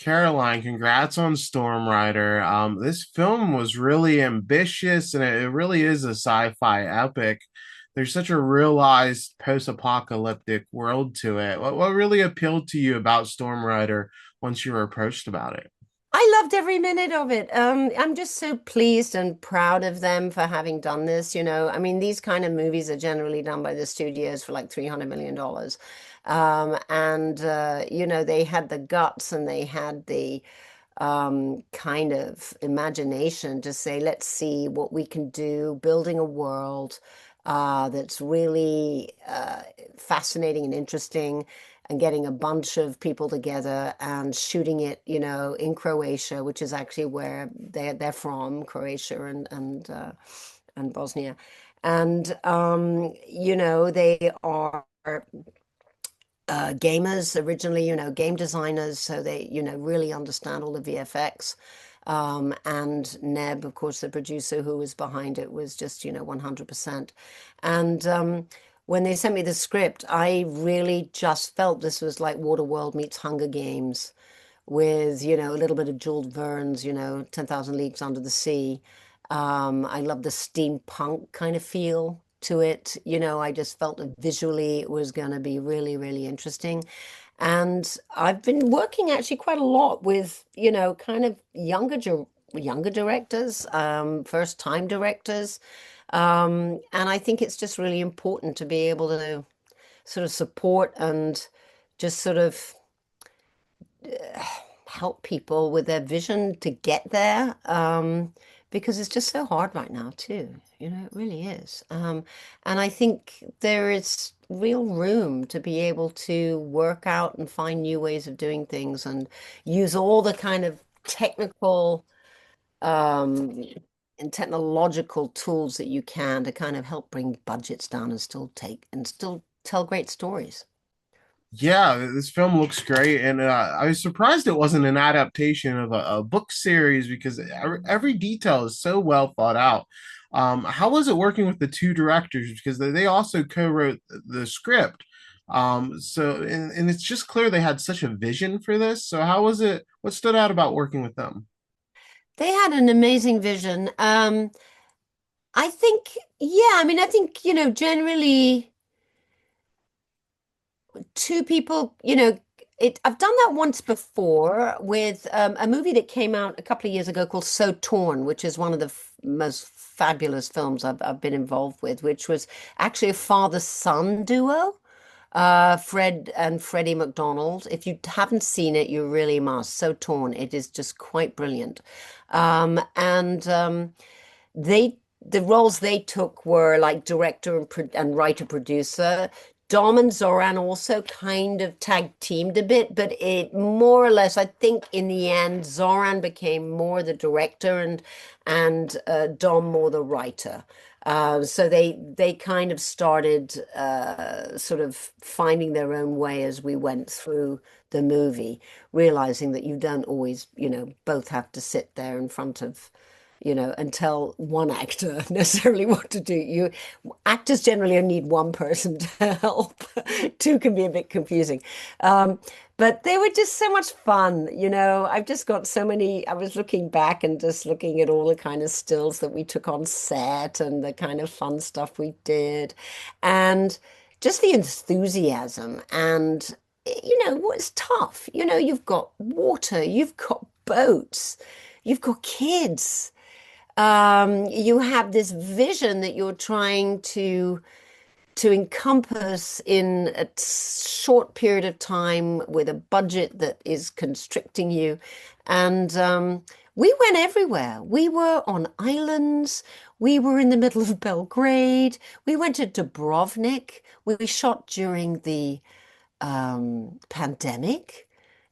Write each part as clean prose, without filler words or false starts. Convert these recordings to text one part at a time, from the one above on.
Caroline, congrats on Storm Rider. This film was really ambitious and it really is a sci-fi epic. There's such a realized post-apocalyptic world to it. What really appealed to you about Storm Rider once you were approached about it? I loved every minute of it. I'm just so pleased and proud of them for having done this. I mean, these kind of movies are generally done by the studios for like $300 million. They had the guts and they had the kind of imagination to say, let's see what we can do, building a world that's really fascinating and interesting, and getting a bunch of people together and shooting it, in Croatia, which is actually where they're from, Croatia and Bosnia. And they are gamers originally, game designers, so they, really understand all the VFX. And Neb, of course, the producer who was behind it, was just, 100%. And when they sent me the script, I really just felt this was like Waterworld meets Hunger Games with, a little bit of Jules Verne's, 10,000 Leagues Under the Sea. I love the steampunk kind of feel to it. I just felt that visually it was going to be really, really interesting. And I've been working actually quite a lot with, kind of younger directors, first time directors. And I think it's just really important to be able to sort of support and just sort of help people with their vision to get there, because it's just so hard right now too. It really is. And I think there is real room to be able to work out and find new ways of doing things and use all the kind of technical um, and technological tools that you can to kind of help bring budgets down and still tell great stories. Yeah, this film looks great, and I was surprised it wasn't an adaptation of a book series because every detail is so well thought out. How was it working with the two directors? Because they also co-wrote the script. And it's just clear they had such a vision for this. So how was it? What stood out about working with them? They had an amazing vision. I think, yeah, I mean, I think, generally two people, I've done that once before with a movie that came out a couple of years ago called So Torn, which is one of the most fabulous films I've been involved with, which was actually a father-son duo, Fred and Freddie McDonald. If you haven't seen it, you really must. So Torn, it is just quite brilliant. And the roles they took were like director and writer producer. Dom and Zoran also kind of tag teamed a bit, but it more or less, I think in the end, Zoran became more the director and Dom more the writer. So they kind of started sort of finding their own way as we went through the movie, realizing that you don't always, both have to sit there in front of and tell one actor necessarily what to do. Actors generally only need one person to help. Two can be a bit confusing. But they were just so much fun. I've just got so many. I was looking back and just looking at all the kind of stills that we took on set and the kind of fun stuff we did. And just the enthusiasm. And, it's tough. You've got water, you've got boats, you've got kids, you have this vision that you're trying to encompass in a short period of time with a budget that is constricting you. And we went everywhere. We were on islands. We were in the middle of Belgrade. We went to Dubrovnik. We shot during the pandemic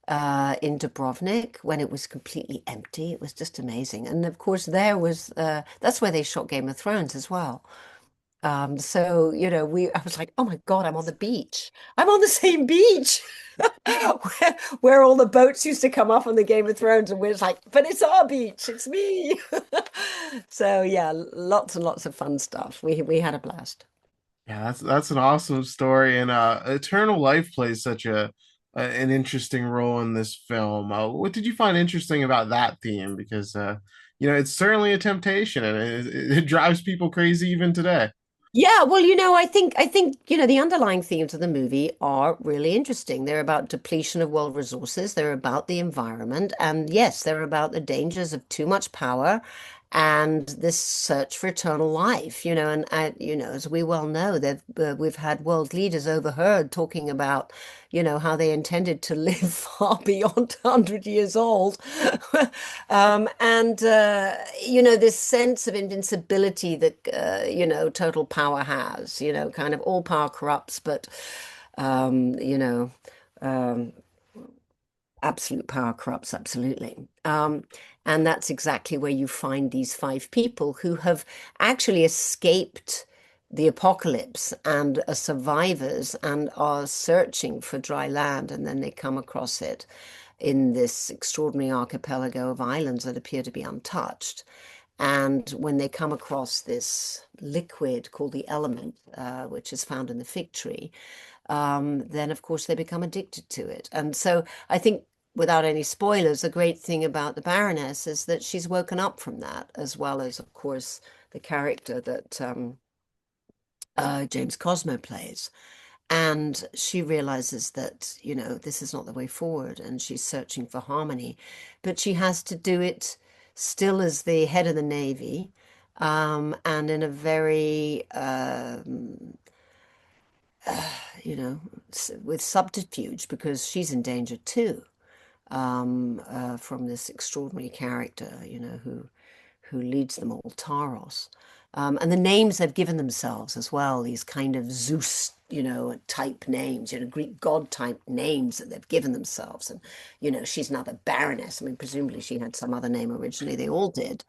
in Dubrovnik when it was completely empty. It was just amazing. And of course, that's where they shot Game of Thrones as well. So, I was like, oh my God, I'm on the beach. I'm on the same beach where all the boats used to come off on the Game of Thrones. And we're just like, but it's our beach. It's me. So yeah, lots and lots of fun stuff. We had a blast. Yeah, that's an awesome story, and Eternal Life plays such a an interesting role in this film. What did you find interesting about that theme? Because it's certainly a temptation, and it drives people crazy even today. Yeah, well, I think, the underlying themes of the movie are really interesting. They're about depletion of world resources, they're about the environment, and yes, they're about the dangers of too much power and this search for eternal life, as we well know, we've had world leaders overheard talking about, how they intended to live far beyond 100 years old. And this sense of invincibility that, total power has, kind of all power corrupts, but, um, you know, um, absolute power corrupts absolutely. And that's exactly where you find these five people who have actually escaped the apocalypse and are survivors and are searching for dry land, and then they come across it in this extraordinary archipelago of islands that appear to be untouched. And when they come across this liquid called the element, which is found in the fig tree, then of course they become addicted to it. And so I think, without any spoilers, the great thing about the Baroness is that she's woken up from that, as well as, of course, the character that James Cosmo plays. And she realizes that, this is not the way forward, and she's searching for harmony. But she has to do it still as the head of the Navy, and in a very, with subterfuge, because she's in danger too, from this extraordinary character, who leads them all, Taros. And the names they've given themselves as well, these kind of Zeus, type names, Greek god type names that they've given themselves. And, she's now the Baroness. I mean, presumably she had some other name originally. They all did.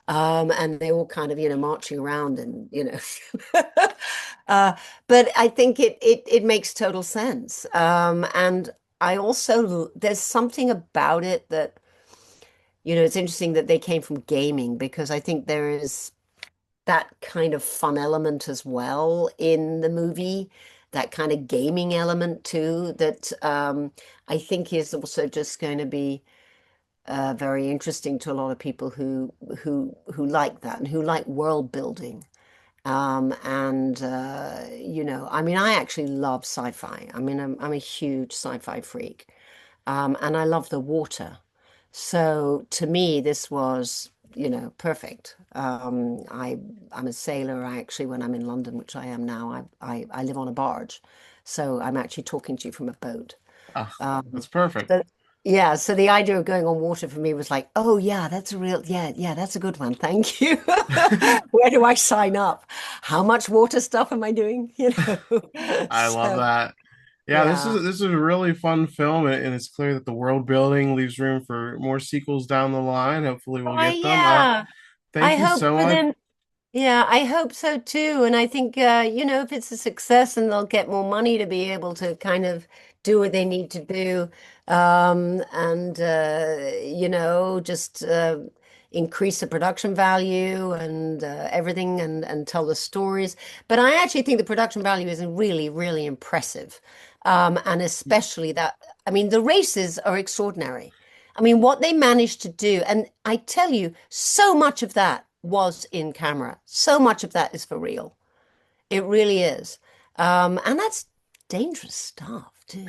And they all kind of, marching around and, uh, but I think it makes total sense. And I also, there's something about it that, it's interesting that they came from gaming, because I think there is that kind of fun element as well in the movie, that kind of gaming element too, that I think is also just going to be very interesting to a lot of people who like that and who like world building. I mean, I actually love sci-fi. I mean, I'm a huge sci-fi freak. And I love the water. So to me, this was, perfect. I'm a sailor. I actually, when I'm in London, which I am now, I live on a barge. So I'm actually talking to you from a boat. Ah, Um, that's perfect. so yeah, so the idea of going on water for me was like, oh yeah, that's a real, yeah, yeah, that's a good one. Thank you. Where do I sign up? How much water stuff am I doing? I love So that. Yeah, this yeah. is this is a really fun film, and it's clear that the world building leaves room for more sequels down the line. Hopefully, we'll Oh get them. yeah. I Thank you hope so for much. them. Yeah, I hope so too. And I think, if it's a success and they'll get more money to be able to kind of do what they need to do, and, just increase the production value and everything, and tell the stories. But I actually think the production value is really, really impressive. And especially that, I mean, the races are extraordinary. I mean, what they managed to do, and I tell you, so much of that was in camera. So much of that is for real. It really is. And that's dangerous stuff too.